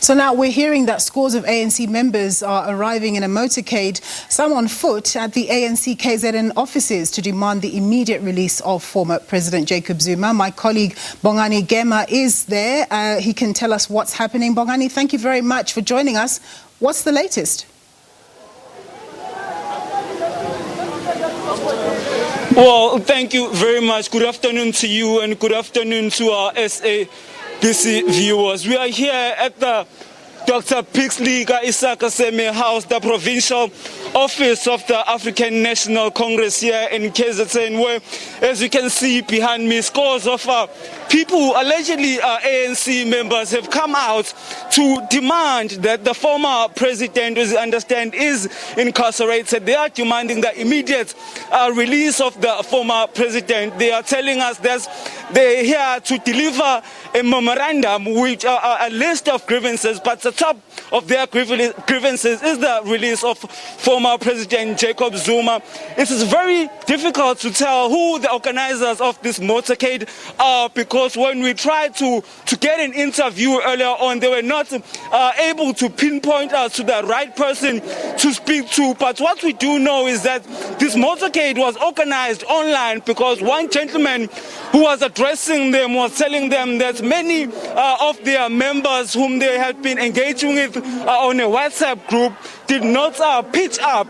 So now we're hearing that scores of ANC members are arriving in a motorcade, some on foot, at the ANC KZN offices to demand the immediate release of former President Jacob Zuma. My colleague Bongani Gema is there. He can tell us what's happening. Bongani, thank you very much for joining us. What's the latest? Well, thank you very much. Good afternoon to you and good afternoon to our SABC viewers. We are here at the Dr. Pixley Isakaseme House, the provincial office of the African National Congress here in KZN, where, as you can see behind me, scores of people who allegedly are ANC members have come out to demand that the former president, as you understand, is incarcerated. They are demanding the immediate release of the former president. They are telling us that they're here to deliver a memorandum which are a list of grievances, but the top of their grievances is the release of former President Jacob Zuma. It is very difficult to tell who the organizers of this motorcade are, because when we tried to get an interview earlier on, they were not able to pinpoint us to the right person to speak to. But what we do know is that this motorcade was organized online, because one gentleman who was addressing them was telling them that many of their members whom they had been engaging with on a WhatsApp group did not pitch up,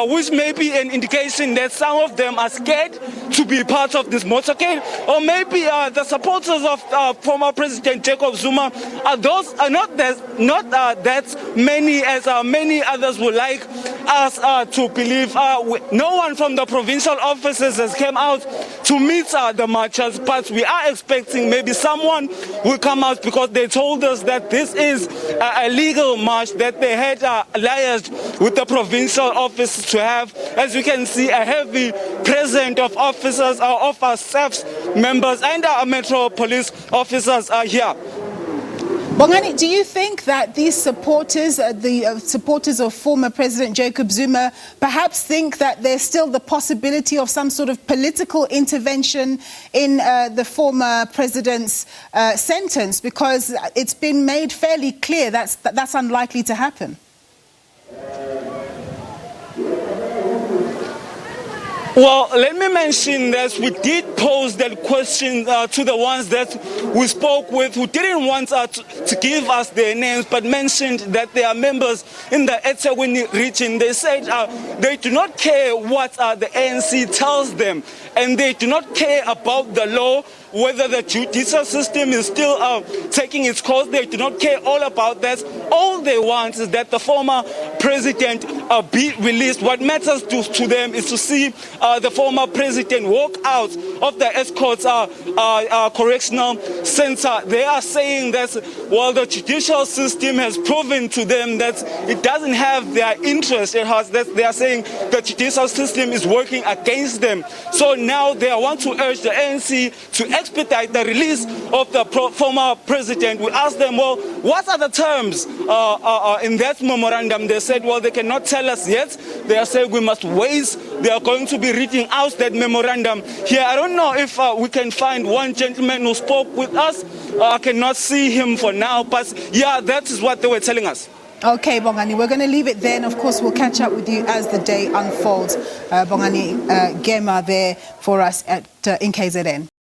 which may be an indication that some of them are scared to be part of this motorcade, or maybe the supporters of former President Jacob Zuma are not that many as many others would like us to believe. No one from the provincial offices has come out to meet the marchers, but we are expecting maybe someone will come out, because they told us that this is a legal march that they had liaised with the provincial office to have. As you can see, a heavy presence of officers, of our staff members and our Metro Police officers are here. Bongani, do you think that these supporters, the supporters of former President Jacob Zuma, perhaps think that there's still the possibility of some sort of political intervention in the former president's sentence, because it's been made fairly clear that's unlikely to happen? Well, let me mention that we did pose that question to the ones that we spoke with, who didn't want to give us their names, but mentioned that they are members in the eThekwini region. They said they do not care what the ANC tells them, and they do not care about the law, whether the judicial system is still taking its course. They do not care all about that. All they want is that the former president be released. What matters to them is to see the former president walk out of the Escorts Correctional Center. They are saying that, well, the judicial system has proven to them that it doesn't have their interest. They are saying the judicial system is working against them. So now they want to urge the ANC to expedite the release of the former president. We asked them, well, what are the terms in that memorandum? They said, well, they cannot tell us yet. They are saying we must wait. They are going to be reading out that memorandum here. I don't know if we can find one gentleman who spoke with us. I cannot see him for now, but yeah, that is what they were telling us. Okay, Bongani, we're going to leave it there, and of course we'll catch up with you as the day unfolds. Bongani Gema there for us in KZN.